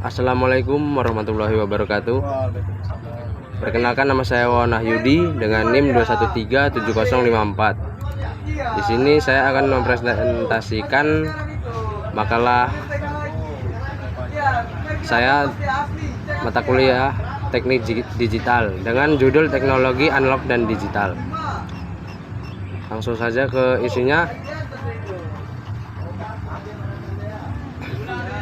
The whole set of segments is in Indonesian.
Assalamualaikum warahmatullahi wabarakatuh. Perkenalkan, nama saya Wawan Yudi dengan NIM 2137054. Di sini saya akan mempresentasikan makalah saya mata kuliah Teknik Digital dengan judul Teknologi Analog dan Digital. Langsung saja ke isinya.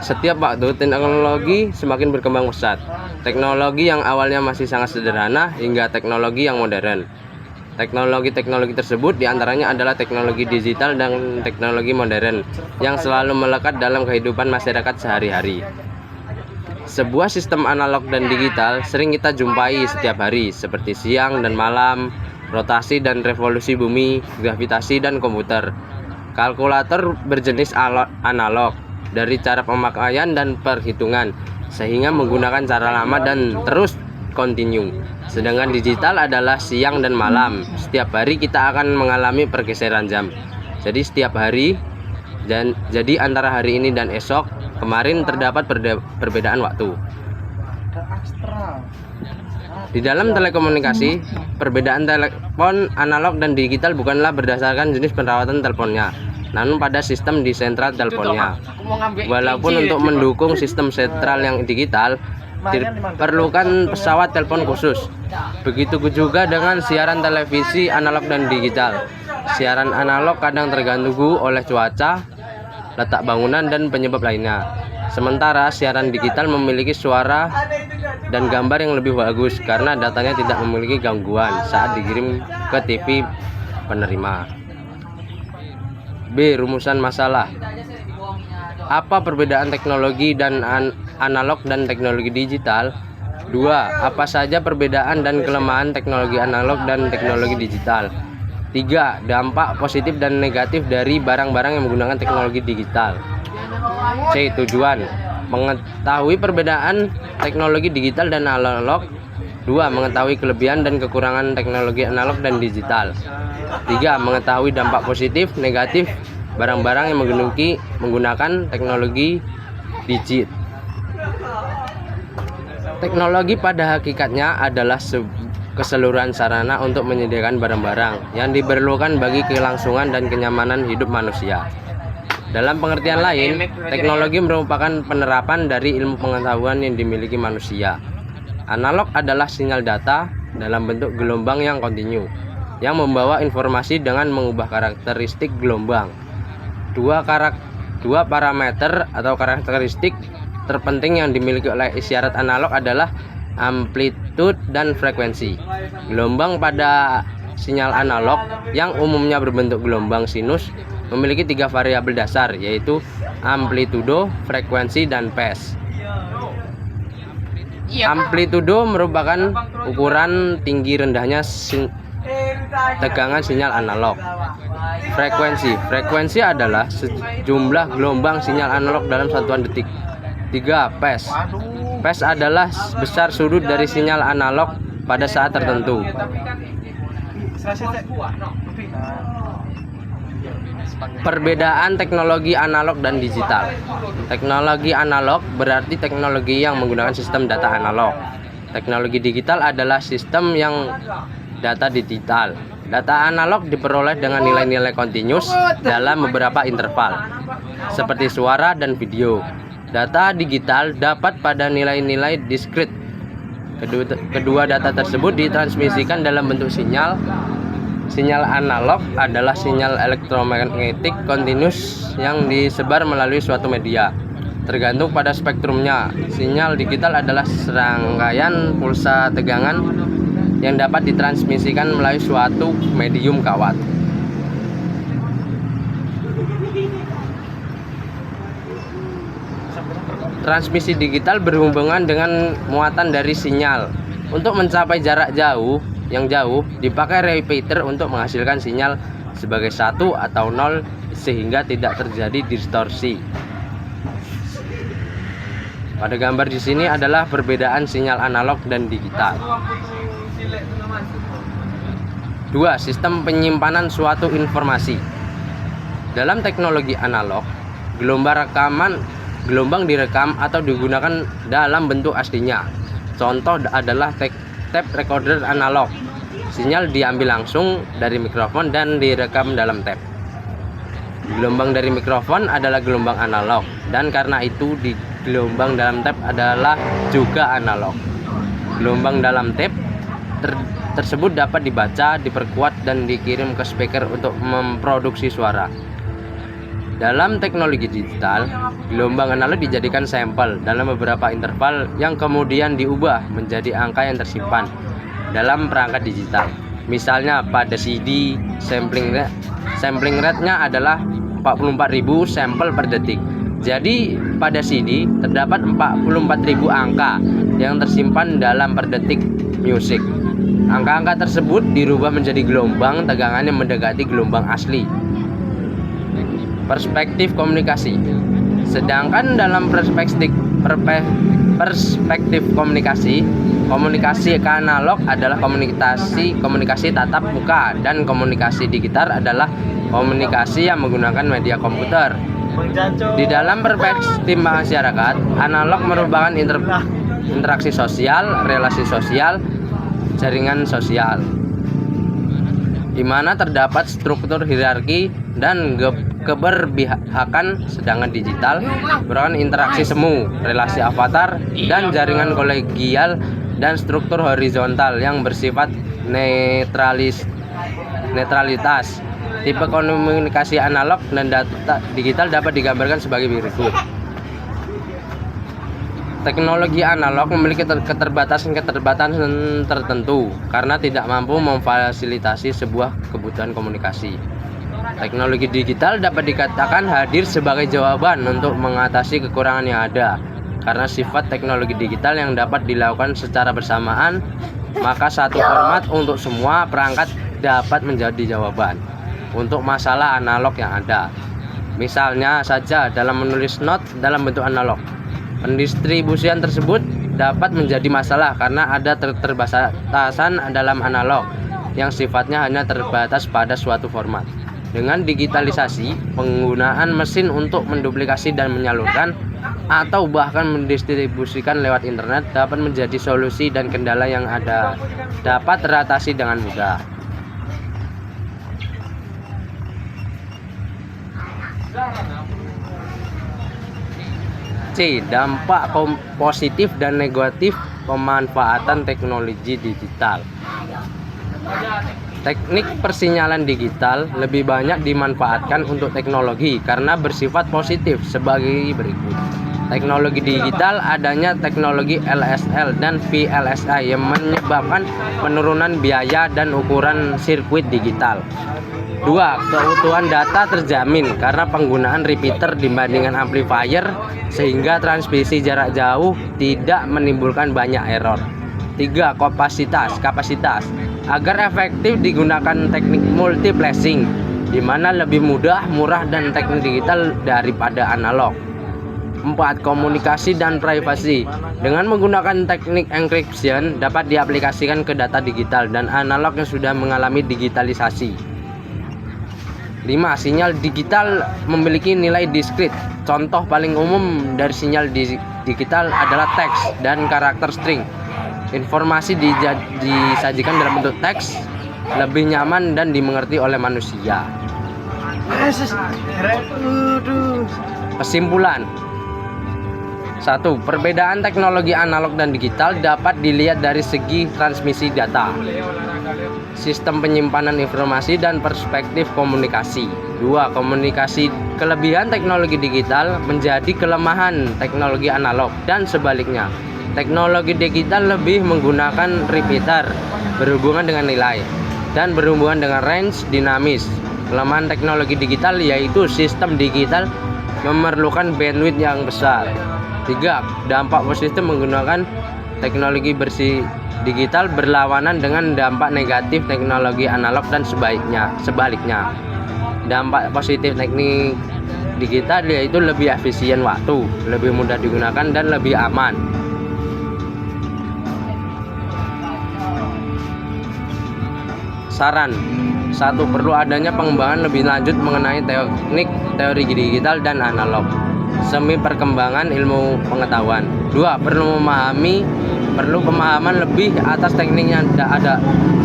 Setiap waktu teknologi semakin berkembang pesat. Teknologi yang awalnya masih sangat sederhana hingga teknologi yang modern. Teknologi-teknologi tersebut diantaranya adalah teknologi digital dan teknologi modern yang selalu melekat dalam kehidupan masyarakat sehari-hari. Sebuah sistem analog dan digital sering kita jumpai setiap hari, seperti siang dan malam, rotasi dan revolusi bumi, gravitasi dan komputer. Kalkulator berjenis analog dari cara pemakaian dan perhitungan, sehingga menggunakan cara lama dan terus continue. Sedangkan digital adalah siang dan malam. Setiap hari kita akan mengalami pergeseran jam. Jadi setiap hari, dan jadi antara hari ini dan esok kemarin terdapat perbedaan waktu. Di dalam telekomunikasi, perbedaan telepon analog dan digital bukanlah berdasarkan jenis perawatan teleponnya, namun pada sistem di sentral teleponnya. Walaupun untuk mendukung sistem sentral yang digital diperlukan pesawat telepon khusus. Begitu juga dengan siaran televisi analog dan digital. Siaran analog kadang terganggu oleh cuaca, letak bangunan, dan penyebab lainnya. Sementara siaran digital memiliki suara dan gambar yang lebih bagus karena datanya tidak memiliki gangguan saat dikirim ke TV penerima. B. Rumusan masalah. Apa perbedaan teknologi dan analog dan teknologi digital? 2. Apa saja perbedaan dan kelemahan teknologi analog dan teknologi digital? 3. Dampak positif dan negatif dari barang-barang yang menggunakan teknologi digital. C. Tujuan. Mengetahui perbedaan teknologi digital dan analog. 2. Mengetahui kelebihan dan kekurangan teknologi analog dan digital. 3. Mengetahui dampak positif, negatif barang-barang yang menggunakan teknologi digital. Teknologi pada hakikatnya adalah keseluruhan sarana untuk menyediakan barang-barang yang diperlukan bagi kelangsungan dan kenyamanan hidup manusia. Dalam pengertian lain, teknologi merupakan penerapan dari ilmu pengetahuan yang dimiliki manusia. Analog adalah sinyal data dalam bentuk gelombang yang kontinu, yang membawa informasi dengan mengubah karakteristik gelombang. Dua parameter atau karakteristik terpenting yang dimiliki oleh isyarat analog adalah amplitude dan frekuensi. Gelombang pada sinyal analog yang umumnya berbentuk gelombang sinus memiliki 3 variabel dasar, yaitu amplitudo, frekuensi, dan phase. Amplitudo merupakan ukuran tinggi rendahnya tegangan sinyal analog. Frekuensi adalah sejumlah gelombang sinyal analog dalam satuan detik. 3. Phase. Phase adalah besar sudut dari sinyal analog pada saat tertentu. Perbedaan teknologi analog dan digital. Teknologi analog berarti teknologi yang menggunakan sistem data analog. Teknologi digital adalah sistem yang data digital. Data analog diperoleh dengan nilai-nilai kontinus dalam beberapa interval, seperti suara dan video. Data digital dapat pada nilai-nilai diskrit. Kedua data tersebut ditransmisikan dalam bentuk sinyal. Sinyal analog adalah sinyal elektromagnetik kontinus yang disebar melalui suatu media, tergantung pada spektrumnya. Sinyal digital adalah serangkaian pulsa tegangan yang dapat ditransmisikan melalui suatu medium kawat. Transmisi digital berhubungan dengan muatan dari sinyal. Untuk mencapai jarak yang jauh, dipakai repeater untuk menghasilkan sinyal sebagai 1 atau 0 sehingga tidak terjadi distorsi. Pada gambar di sini adalah perbedaan sinyal analog dan digital. 2. Sistem penyimpanan suatu informasi. Dalam teknologi analog, gelombang rekaman gelombang direkam atau digunakan dalam bentuk aslinya. Contoh adalah tape recorder analog. Sinyal diambil langsung dari mikrofon dan direkam dalam tape. Gelombang dari mikrofon adalah gelombang analog, dan karena itu di gelombang dalam tape adalah juga analog. Gelombang dalam tape tersebut dapat dibaca, diperkuat, dan dikirim ke speaker untuk memproduksi suara. Dalam teknologi digital, gelombang analog dijadikan sampel dalam beberapa interval yang kemudian diubah menjadi angka yang tersimpan dalam perangkat digital. Misalnya pada CD, sampling rate-nya adalah 44.000 sampel per detik. Jadi pada CD terdapat 44.000 angka yang tersimpan dalam per detik music. Angka-angka tersebut dirubah menjadi gelombang tegangan yang mendekati gelombang asli. Perspektif komunikasi. Sedangkan dalam perspektif komunikasi ke analog adalah komunikasi tatap muka, dan komunikasi digital adalah komunikasi yang menggunakan media komputer. Di dalam perspektif masyarakat, analog merupakan interaksi sosial, relasi sosial, jaringan sosial, di mana terdapat struktur hierarki dan keberpihakan, sedangkan digital merupakan interaksi semu, relasi avatar, dan jaringan kolegial dan struktur horizontal yang bersifat netralitas. Tipe komunikasi analog dan data digital dapat digambarkan sebagai berikut. Teknologi analog memiliki keterbatasan tertentu karena tidak mampu memfasilitasi sebuah kebutuhan komunikasi. Teknologi digital dapat dikatakan hadir sebagai jawaban untuk mengatasi kekurangan yang ada. Karena sifat teknologi digital yang dapat dilakukan secara bersamaan, maka satu format untuk semua perangkat dapat menjadi jawaban untuk masalah analog yang ada. Misalnya saja dalam menulis not dalam bentuk analog, pendistribusian tersebut dapat menjadi masalah karena ada keterbatasan dalam analog yang sifatnya hanya terbatas pada suatu format. Dengan digitalisasi, penggunaan mesin untuk menduplikasi dan menyalurkan atau bahkan mendistribusikan lewat internet dapat menjadi solusi, dan kendala yang ada dapat teratasi dengan mudah. C. Dampak positif dan negatif pemanfaatan teknologi digital. Teknik persinyalan digital lebih banyak dimanfaatkan untuk teknologi karena bersifat positif sebagai berikut. Teknologi digital, adanya teknologi LSL dan VLSI yang menyebabkan penurunan biaya dan ukuran sirkuit digital. 2. Keutuhan data terjamin karena penggunaan repeater dibandingkan amplifier, sehingga transmisi jarak jauh tidak menimbulkan banyak error. 3. Kapasitas. Agar efektif digunakan teknik multiplexing, di mana lebih mudah, murah, dan teknik digital daripada analog. 4. Komunikasi dan privasi. Dengan menggunakan teknik encryption dapat diaplikasikan ke data digital dan analog yang sudah mengalami digitalisasi. 5. Sinyal digital memiliki nilai diskrit. Contoh paling umum dari sinyal digital adalah teks dan karakter string. Informasi disajikan dalam bentuk teks lebih nyaman dan dimengerti oleh manusia. Kesimpulan. 1. Perbedaan teknologi analog dan digital dapat dilihat dari segi transmisi data, sistem penyimpanan informasi, dan perspektif komunikasi. 2. Komunikasi. Kelebihan teknologi digital menjadi kelemahan teknologi analog dan sebaliknya. Teknologi digital lebih menggunakan repeater, berhubungan dengan nilai, dan berhubungan dengan range dinamis. Kelemahan teknologi digital yaitu sistem digital memerlukan bandwidth yang besar. 3. Dampak positif menggunakan teknologi bersih digital berlawanan dengan dampak negatif teknologi analog dan sebaliknya. Dampak positif teknik digital yaitu lebih efisien waktu, lebih mudah digunakan, dan lebih aman. Saran. 1. Perlu adanya pengembangan lebih lanjut mengenai teknik teori digital dan analog. semi perkembangan ilmu pengetahuan. 2. Perlu pemahaman lebih atas teknik yang ada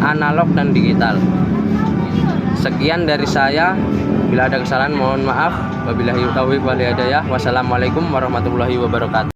analog dan digital. Sekian dari saya. Bila ada kesalahan mohon maaf. Wabillahi taufiq wal hidayah. Wassalamualaikum warahmatullahi wabarakatuh.